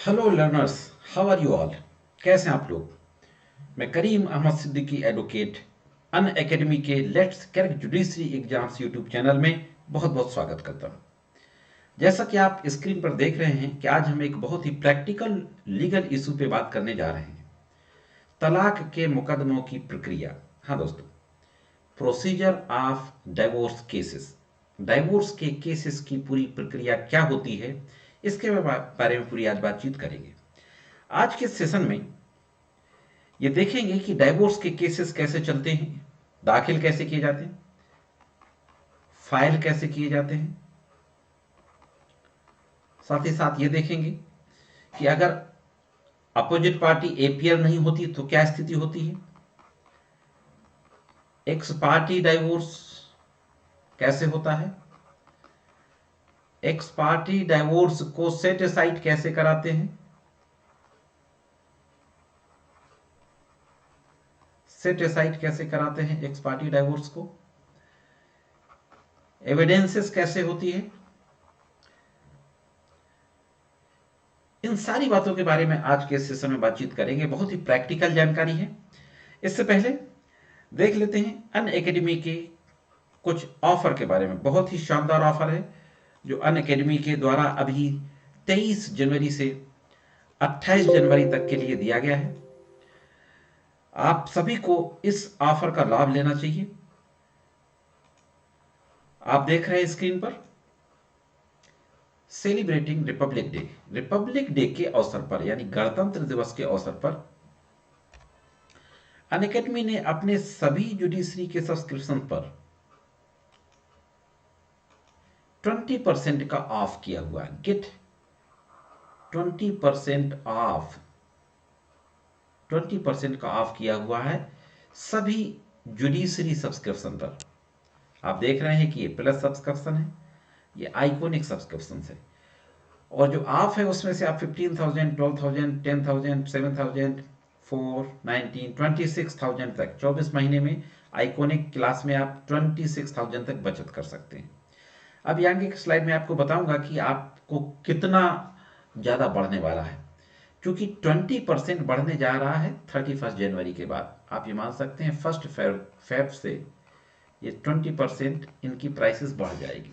Hello learners, how are you all. कैसे हैं आप लोग। मैं Karim Ahmad Siddiqui advocate Unacademy के let's crack judiciary exams YouTube channel में बहुत बहुत स्वागत करता हूं। जैसा कि आप स्क्रीन पर देख रहे हैं कि आज हम एक बहुत ही प्रैक्टिकल लीगल इशू पे बात करने जा रहे हैं, तलाक के मुकदमों की प्रक्रिया। हाँ दोस्तों, procedure of divorce cases. Divorce के केसेस की पूरी प्रक्रिया क्या होती है, इसके बारे में पूरी आज बातचीत करेंगे। आज के सेशन में ये देखेंगे कि डाइवोर्स के केसेस कैसे चलते हैं, दाखिल कैसे किए जाते हैं, फाइल कैसे किए जाते हैं। साथ ही साथ ये देखेंगे कि अगर अपोजिट पार्टी एपीएल नहीं होती तो क्या स्थिति होती है। एक्स पार्टी डाइवोर्स कैसे होता है, एक्स पार्टी डाइवोर्स को सेट असाइड कैसे कराते हैं, सेट असाइड कैसे कराते हैं एक्स पार्टी डाइवोर्स को, एविडेंसेस कैसे होती है। इन सारी बातों के बारे में आज के सेशन में बातचीत करेंगे। बहुत ही प्रैक्टिकल जानकारी है। इससे पहले देख लेते हैं अन एकेडमी के कुछ ऑफर के बारे में। बहुत ही शानदार ऑफर है जो अन एकेडमी के द्वारा अभी 23 जनवरी से 28 जनवरी तक के लिए दिया गया है। आप सभी को इस ऑफर का लाभ लेना चाहिए। आप देख रहे हैं स्क्रीन पर celebrating Republic day. Republic day के अवसर पर यानी गणतंत्र दिवस के अवसर पर अनअकैडमी ने अपने सभी जुडिशरी के सब्सक्रिप्शन पर 20% का ऑफ किया हुआ है। गेट 20% ऑफ, 20% का ऑफ किया हुआ है सभी जुडिशरी सब्सक्रिप्शन पर। आप देख रहे हैं कि ये प्लस सब्सक्रिप्शन है, ये आइकॉनिक सब्सक्रिप्शन है। और जो ऑफ है उसमें से आप 15,000, 12,000, 10,000, 7,000, 4, 19, 26,000 तक 24 महीने में आइकॉनिक क्लास में आप 26,000 तक बचत कर सकते हैं। अब यहाँ की स्लाइड में आपको बताऊंगा कि आपको कितना ज़्यादा बढ़ने वाला है, क्योंकि 20% बढ़ने जा रहा है 31 जनवरी के बाद। आप ये मान सकते हैं 1 फेब से ये 20% इनकी प्राइसेस बढ़ जाएगी।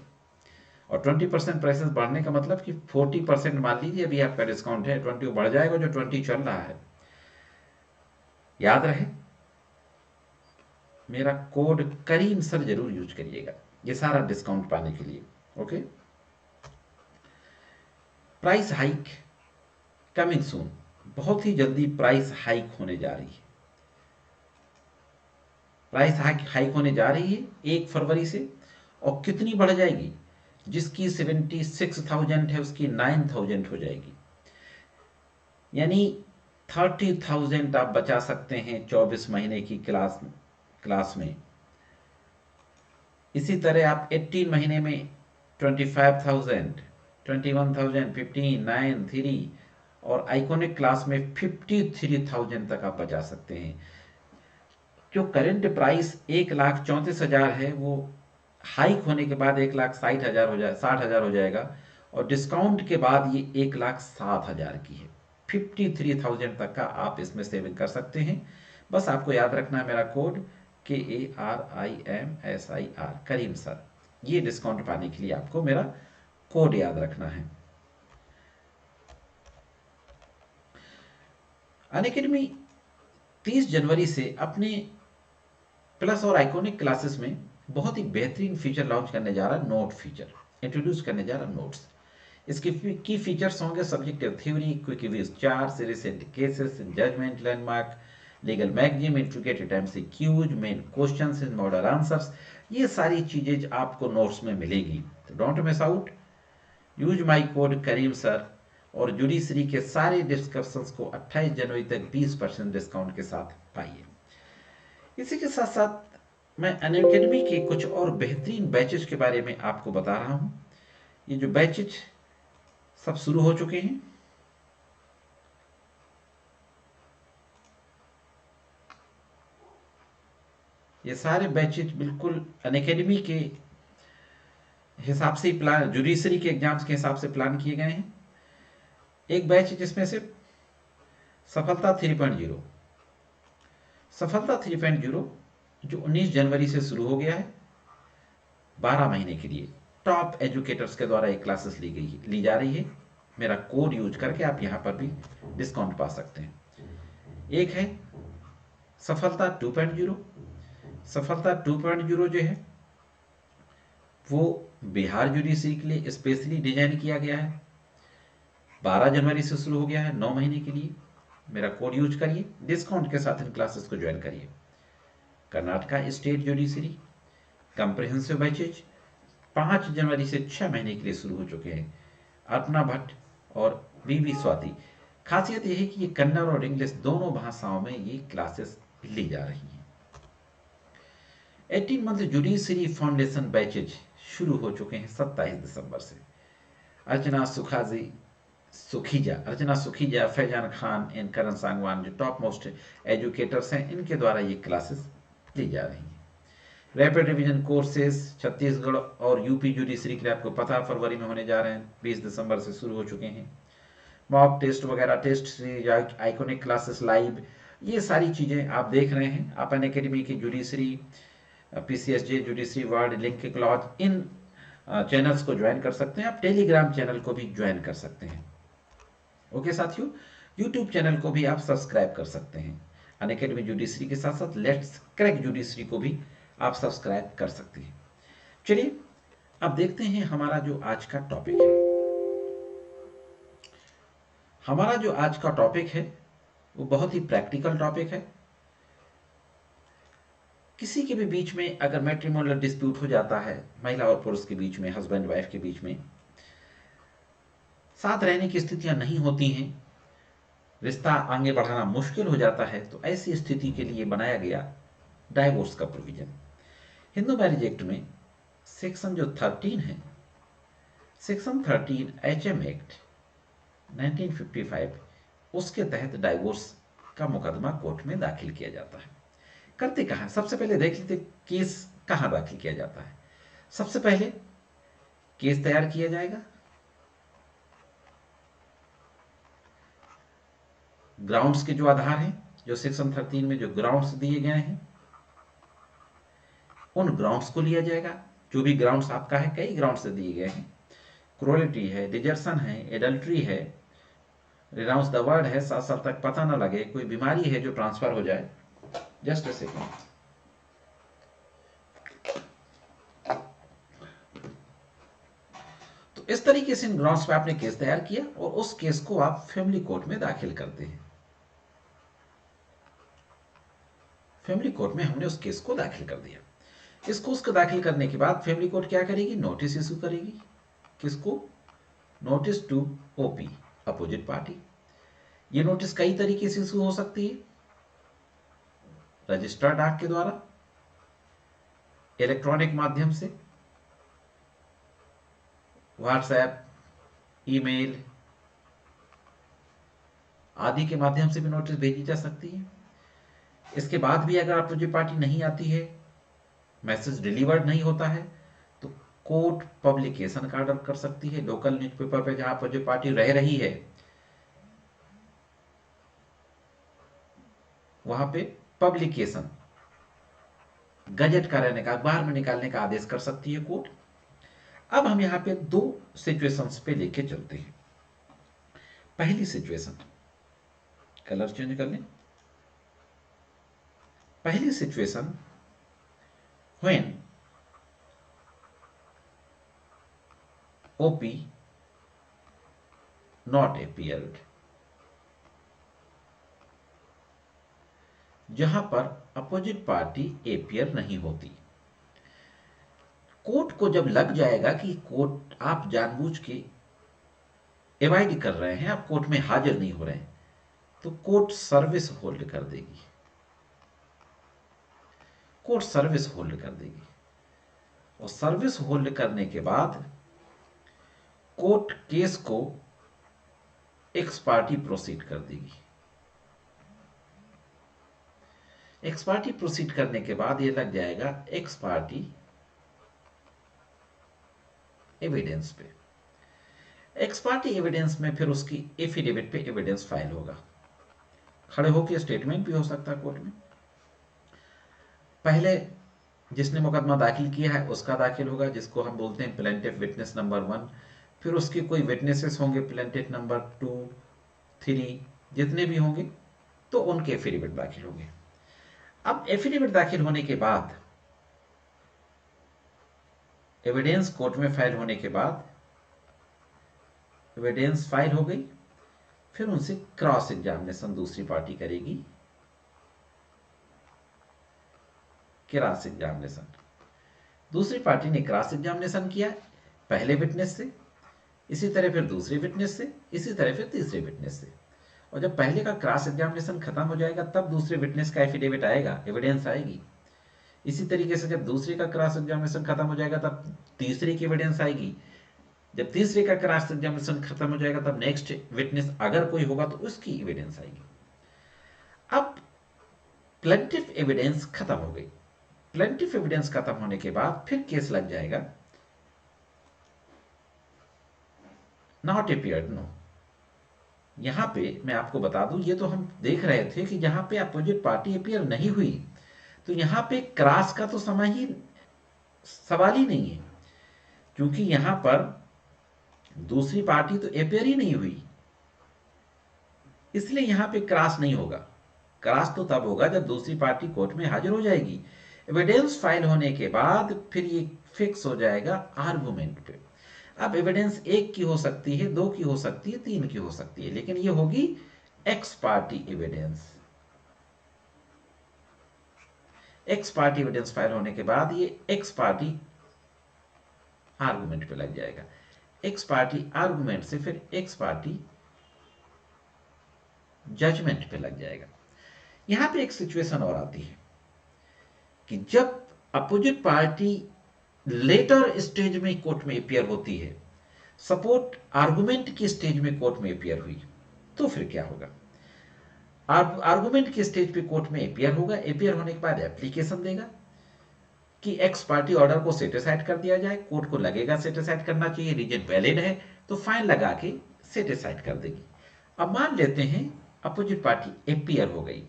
और 20% प्राइसेस बढ़ने का मतलब कि 40% मान लीजिए अभी आपका डिस्काउंट है, 20 बढ़ जाएगा जो 20 चल रहा है। याद रहे मेरा कोड करीम सर जरूर यूज करिएगा ये सारा डिस्काउंट पाने के लिए। Okay, price hike coming soon. बहुत ही जल्दी प्राइस हाइक होने जा रही है। प्राइस हाइक होने जा रही है 1 फरवरी से। और कितनी बढ़ जाएगी, जिसकी 76,000 है उसकी 9,000 हो जाएगी, यानी 30,000 आप बचा सकते हैं 24 महीने की क्लास में। इसी तरह आप 18 महीने में 25,000, 21,000, 15, 9, 3 और आइकॉनिक क्लास में 53,000 तक आप बचा सकते हैं। जो करंट प्राइस 1,34,000 है वो हाइक होने के बाद 1,60,000 हो जाए 60,000 हो जाएगा। और डिस्काउंट के बाद ये 1,07,000 की है। 53,000 तक का आप इसमें सेविंग कर सकते हैं। बस आपको याद रखना है मेरा कोड KARIMSIR, करीम सर। ये डिस्काउंट पाने के लिए आपको मेरा कोड याद रखना है। अनअकैडमी 30 जनवरी से अपने प्लस और आइकॉनिक क्लासेस में बहुत ही बेहतरीन फीचर लॉन्च करने जा रहा है। नोट फीचर इंट्रोड्यूस करने जा रहा है। नोट्स, इसके की फीचर्स होंगे subject theory, quick reviews, charge, recent cases, judgement, landmark, legal magazine, integrated MCQs, main questions in model answers. ये सारी चीजें आपको नोट्स में मिलेगी, तो don't miss out. Use my code Karim sir और जुडिशरी के सारे डिस्कशंस को 28 जनवरी तक 20% डिस्काउंट के साथ पाइए। इसी के साथ साथ मैं अनअकैडमी के कुछ और बेहतरीन बैचेज के बारे में आपको बता रहा हूं। ये जो बैचेज सब शुरू हो चुके हैं। ये सारे बैचेज बिल्कुल अनअकैडमी के हिसाब से ही प्लान, जुडिशरी के एग्जाम्स के हिसाब से प्लान किए गए हैं। एक बैच जिसमें से सफलता 3.0, सफलता 3.0 जो 19 जनवरी से शुरू हो गया है, 12 महीने के लिए टॉप एजुकेटर्स के द्वारा ये क्लासेस ली जा रही है। मेरा कोड यूज करके आप यहां पर भी डिस्काउंट पा सकते हैं। एक है सफलता 2.0। सफलता 2.0 जो है वो बिहार जुडिशरी के लिए स्पेशली डिजाइन किया गया है, 12 जनवरी से शुरू हो गया है, 9 महीने के लिए। मेरा कोड यूज करिए, डिस्काउंट के साथ इन क्लासेस को ज्वाइन करिए। Karnataka state judiciary comprehensive batches 5 जनवरी से 6 महीने के लिए शुरू हो चुके हैं। अर्पणा भट्ट और वीवी स्वाति। खासियत यह है कि ये कन्नड़ और इंग्लिश दोनों भाषाओं में ये क्लासेस ली जा रही हैं। 18 मंथ जुडिशरी फाउंडेशन बैचेज शुरू हो चुके हैं 27 दिसंबर से। अर्चना सुखीजा, फैजान खान एंड करण सांगवान जो टॉप मोस्ट एजुकेटर्स हैं, इनके द्वारा ये क्लासेस ली जा रही हैं। रैपिड रिवीजन कोर्सेज छत्तीसगढ़ और यूपी जुडिशरी के लिए आपको पता फरवरी में होने जा रहे हैं, 20 दिसंबर से शुरू हो चुके हैं। मॉक टेस्ट वगैरह, टेस्ट आइकॉनिक क्लासेस लाइव, ये सारी चीज़ें आप देख रहे हैं। आप अनअकैडमी की judiciary, PCSJ judiciary world, link के क्लॉथ, इन चैनल्स को ज्वाइन कर सकते हैं। आप टेलीग्राम चैनल को भी ज्वाइन कर सकते हैं। ओके साथियों, यूट्यूब चैनल को भी आप सब्सक्राइब कर सकते हैं। अनअकैडमी जुडिशरी के साथ साथ लेट्स क्रैक जुडिशरी को भी आप सब्सक्राइब कर सकते हैं। चलिए अब देखते हैं हमारा जो आज का टॉपिक है। हमारा जो आज का टॉपिक है वो बहुत ही प्रैक्टिकल टॉपिक है। किसी के भी बीच में अगर मैट्रिमोनियल डिस्प्यूट हो जाता है, महिला और पुरुष के बीच में, हस्बैंड वाइफ के बीच में साथ रहने की स्थितियां नहीं होती हैं, रिश्ता आगे बढ़ाना मुश्किल हो जाता है, तो ऐसी स्थिति के लिए बनाया गया डाइवोर्स का प्रोविजन। हिंदू मैरिज एक्ट में सेक्शन जो 13 है, सेक्शन 13 HM एक्ट 1955, उसके तहत डाइवोर्स का मुकदमा कोर्ट में दाखिल किया जाता है। करते कहाँ, सबसे पहले देख लेते केस कहाँ दाखिल किया जाता है। सबसे पहले केस तैयार किया जाएगा, ग्राउंड्स के जो आधार हैं, जो सेक्शन 13 में जो ग्राउंड्स दिए गए हैं, उन ग्राउंड्स को लिया जाएगा। जो भी ग्राउंड्स आपका है, कई ग्राउंड्स से दिए गए हैं, क्रूरलिटी है, डिजर्सन है, एडल्ट्री है, रिनाउंस द वर्ड है, 7 साल तक पता न लगे, कोई बीमारी है जो ट्रांसफर हो जाए। Just a second. तो इस तरीके से इन ग्राउंड्स पे आपने केस तैयार किया और उस केस को आप फैमिली कोर्ट में दाखिल करते हैं। फैमिली कोर्ट में हमने उस केस को दाखिल कर दिया। इस केस को दाखिल करने के बाद फैमिली कोर्ट क्या करेगी, नोटिस इशू करेगी। किसको? Notice to OP, opposite party. ये नोटिस कई तरीके से इशू हो सकती है, रजिस्टर्ड डाक के द्वारा, इलेक्ट्रॉनिक माध्यम से, व्हाट्सएप, ईमेल आदि के माध्यम से भी नोटिस भेजी जा सकती है। इसके बाद भी अगर अपोजिट पार्टी नहीं आती है, मैसेज डिलीवर्ड नहीं होता है, तो कोर्ट पब्लिकेशन का ऑर्डर कर सकती है। लोकल न्यूज़पेपर पे जहां अपोजिट पार्टी रह रही है वहां पे पब्लिकेशन, गजट का रहने का, अखबार में निकालने का आदेश कर सकती है कोर्ट। अब हम यहां पे दो सिचुएशंस पे लेके चलते हैं। पहली सिचुएशन, कलर चेंज कर लें। पहली situation, when OP not appeared, जहां पर अपोजिट पार्टी एपियर नहीं होती। कोर्ट को जब लग जाएगा कि कोर्ट आप जानबूझ के एवॉइड कर रहे हैं, आप कोर्ट में हाजिर नहीं हो रहे हैं, तो कोर्ट सर्विस होल्ड कर देगी। कोर्ट सर्विस होल्ड कर देगी और सर्विस होल्ड करने के बाद कोर्ट केस को एक्स पार्टी प्रोसीड कर देगी। एक्स पार्टी प्रोसीड करने के बाद ये लग जाएगा एक्स पार्टी एविडेंस पे। एक्स पार्टी एविडेंस में फिर उसकी एफिडेविट पे एविडेंस फाइल होगा, खड़े होकर स्टेटमेंट भी हो सकता है कोर्ट में। पहले जिसने मुकदमा दाखिल किया है उसका दाखिल होगा, जिसको हम बोलते हैं प्लेंटिफ विटनेस नंबर 1, फिर उसके कोई विटनेसेस होंगे प्लेंटिफ नंबर 2, 3, जितने भी होंगे तो उनके एफिडेविट दाखिल होंगे। अब एफिडेविट दाखिल होने के बाद, एविडेंस कोर्ट में फाइल होने के बाद, एविडेंस फाइल हो गई, फिर उनसे क्रॉस एग्जामिनेशन दूसरी पार्टी करेगी। क्रॉस एग्जामिनेशन दूसरी पार्टी ने क्रॉस एग्जामिनेशन किया पहले विटनेस से, इसी तरह फिर दूसरे विटनेस से, इसी तरह फिर तीसरे विटनेस से, और जब पहले का क्रॉस एग्जामिनेशन खत्म हो जाएगा तब दूसरे विटनेस का एफिडेविट आएगा, एविडेंस आएगी। इसी तरीके से जब दूसरे का क्रॉस एग्जामिनेशन खत्म हो जाएगा तब तीसरे की एविडेंस आएगी। जब तीसरे का क्रॉस एग्जामिनेशन खत्म हो जाएगा तब नेक्स्ट विटनेस अगर कोई होगा तो उसकी एविडेंस आएगी। अब प्लेंटिफ एविडेंस खत्म हो गई। प्लेंटिफ एविडेंस खत्म होने के बाद फिर केस लग जाएगा नॉट अपियर्ड नो। यहां पे मैं आपको बता दूं, ये तो हम देख रहे थे कि जहां पे अपोजिट पार्टी अपियर नहीं हुई तो यहां पे क्रॉस का तो समय ही सवाल ही नहीं है, क्योंकि यहां पर दूसरी पार्टी तो अपियर ही नहीं हुई, इसलिए यहां पे क्रॉस नहीं होगा। क्रॉस तो तब होगा जब दूसरी पार्टी कोर्ट में हाजिर हो जाएगी। एविडेंस फाइल होने के बाद फिर ये फिक्स हो जाएगा आर्गुमेंट पे। अब एविडेंस एक की हो सकती है, दो की हो सकती है, तीन की हो सकती है, लेकिन ये होगी x party evidence. X party evidence file होने के बाद ये एक्स पार्टी आर्गुमेंट पे लग जाएगा। एक्स पार्टी आर्गुमेंट से फिर एक्स पार्टी जजमेंट पे लग जाएगा। यहां पे एक सिचुएशन और आती है कि जब अपोजिट पार्टी लेटर स्टेज में कोर्ट में अपियर होती है, सपोर्ट आर्गुमेंट की स्टेज में कोर्ट में अपियर हुई, तो फिर क्या होगा? आर्गुमेंट की स्टेज पे कोर्ट में अपियर होगा, अपियर होने के बाद एप्लीकेशन देगा कि एक्स पार्टी ऑर्डर को सेटिसाइड कर दिया जाए। कोर्ट को लगेगा सेटिसाइड करना चाहिए, रीजन वैलिड है, तो फाइन लगा के सेटिसाइड कर देगी। अब मान लेते हैं अपोजिट पार्टी अपियर हो गई,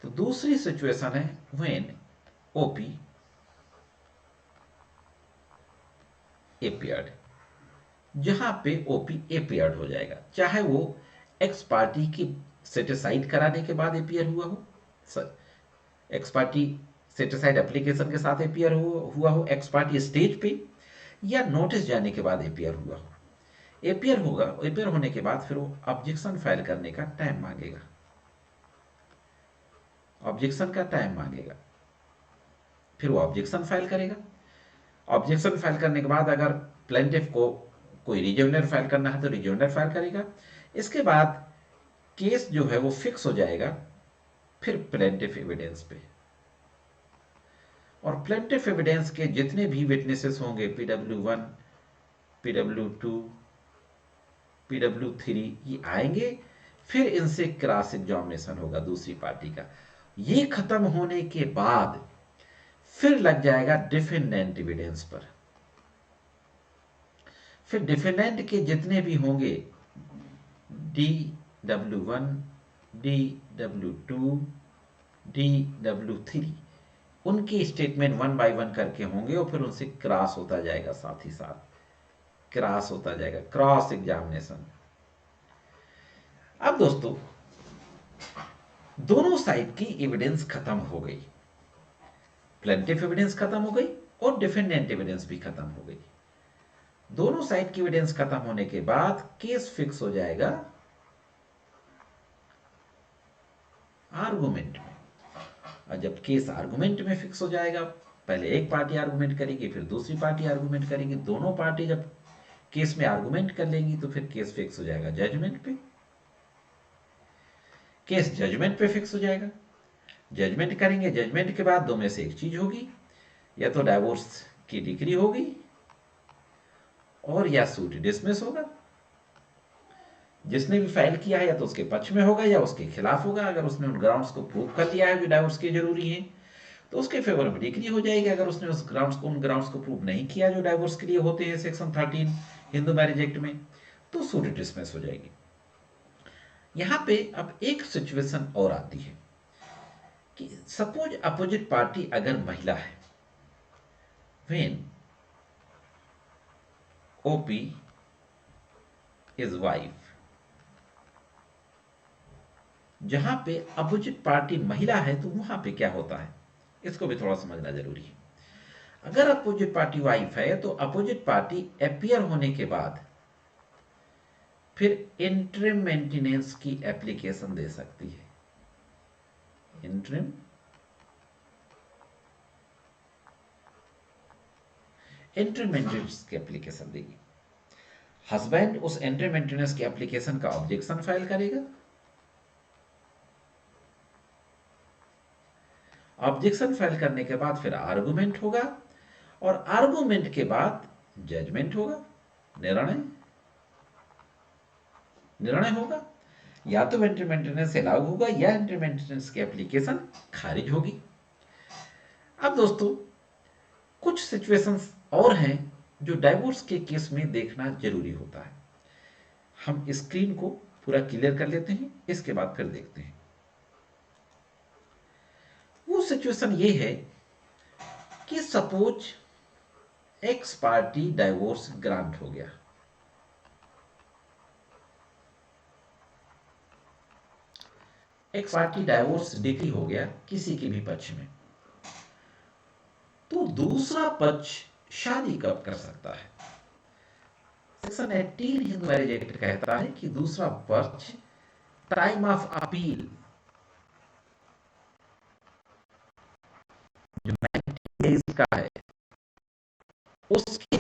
तो दूसरी सिचुएशन है व्हेन ओपी अपियर्ड, जहां पे ओपी अपियर्ड हो जाएगा, चाहे वो एक्स पार्टी की सेटिसाइड कराने के बाद अपियर हुआ हो, एक्स पार्टी सेटिसाइड एप्लीकेशन के साथ अपियर हुआ हो एक्स पार्टी स्टेज पे, या नोटिस जाने के बाद अपियर हुआ हो। अपियर होगा, अपियर होने के बाद फिर वो ऑब्जेक्शन फाइल करने का टाइम मांगेगा, ऑब्जेक्शन का टाइम मांगेगा, फिर वो ऑब्जेक्शन फाइल करेगा। ऑब्जेक्शन फाइल करने के बाद अगर प्लेंटिफ को कोई रिजोइंडर फाइल करना है तो रिजोइंडर फाइल करेगा। इसके बाद केस जो है वो फिक्स हो जाएगा फिर प्लेंटिफ एविडेंस पे, और प्लेंटिफ एविडेंस के जितने भी विटनेसेस होंगे PW1, PW2, PW3 ये आएंगे, फिर इनसे क्रॉस एग्जामिनेशन होगा दूसरी पार्टी का। ये खत्म होने के बाद फिर लग जाएगा डिफेंडेंट एविडेंस पर। फिर डिफेंडेंट के जितने भी होंगे DW1, DW2, DW3, उनकी स्टेटमेंट 1 बाय 1 करके होंगे और फिर उनसे क्रॉस होता जाएगा, साथ ही साथ क्रॉस होता जाएगा, क्रॉस एग्जामिनेशन। अब दोस्तों दोनों साइड की एविडेंस खत्म हो गई, प्लेंटिफ एविडेंस खत्म हो गई और डिफेंडेंट एविडेंस भी खत्म हो गई। दोनों साइड की एविडेंस खत्म होने के बाद केस फिक्स हो जाएगा आर्गुमेंट में। और जब केस आर्गुमेंट में फिक्स हो जाएगा, पहले एक पार्टी आर्गुमेंट करेगी फिर दूसरी पार्टी आर्गुमेंट करेगी, दोनों पार्टी जब केस में आर्गुमेंट कर लेंगी तो फिर केस फिक्स हो जाएगा जजमेंट पे। केस जजमेंट पे फिक्स हो जाएगा, जजमेंट करेंगे, जजमेंट के बाद दो में से एक चीज होगी, या तो डाइवोर्स की डिक्री होगी और या सूट डिसमिस होगा। जिसने भी फाइल किया है या तो उसके पक्ष में होगा या उसके खिलाफ होगा। अगर उसने उन ग्राउंड्स को प्रूव कर लिया है जो डाइवोर्स के जरूरी हैं तो उसके फेवर में डिक्री हो जाएगी। अगर उसने उन ग्राउंड्स को प्रूव नहीं किया जो डाइवोर्स के लिए होते हैं सेक्शन 13 हिंदू मैरिज एक्ट में, तो सूट डिसमिस हो जाएगी। यहां पे अब एक सिचुएशन और आती है कि सपोज अपोजिट पार्टी अगर महिला है, व्हेन ओपी इज वाइफ, जहां पे अपोजिट पार्टी महिला है तो वहां पे क्या होता है, इसको भी थोड़ा समझना जरूरी है। अगर अपोजिट पार्टी वाइफ है तो अपोजिट पार्टी अपियर होने के बाद फिर इंटरिम मेंटेनेंस की एप्लीकेशन दे सकती है। इंटरिम इंटरिम मेंटेनेंस की एप्लीकेशन देगी। हस्बैंड उस इंटरिम मेंटेनेंस की एप्लीकेशन का ऑब्जेक्शन फाइल करेगा। ऑब्जेक्शन फाइल करने के बाद फिर आर्गुमेंट होगा, और आर्गुमेंट के बाद जजमेंट होगा, निर्णय निर्णय होगा। या तो एंट्री मेंटेनेंस से लागू होगा या एंट्री मेंटेनेंस की एप्लीकेशन खारिज होगी। अब दोस्तों कुछ सिचुएशंस और हैं जो डाइवोर्स के केस में देखना जरूरी होता है। हम स्क्रीन को पूरा क्लियर कर लेते हैं, इसके बाद फिर देखते हैं। वो सिचुएशन ये है कि suppose x party divorce grant हो गया, एक्स पार्टी डाइवोर्स डिक्री हो गया किसी के भी पक्ष में, तो दूसरा पक्ष शादी कब कर सकता है? सेक्शन 18 हिंदू मैरिज एक्ट कहता है कि दूसरा पक्ष टाइम ऑफ अपील, जो 90 डेज का है, उसके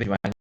भिजवाएंगे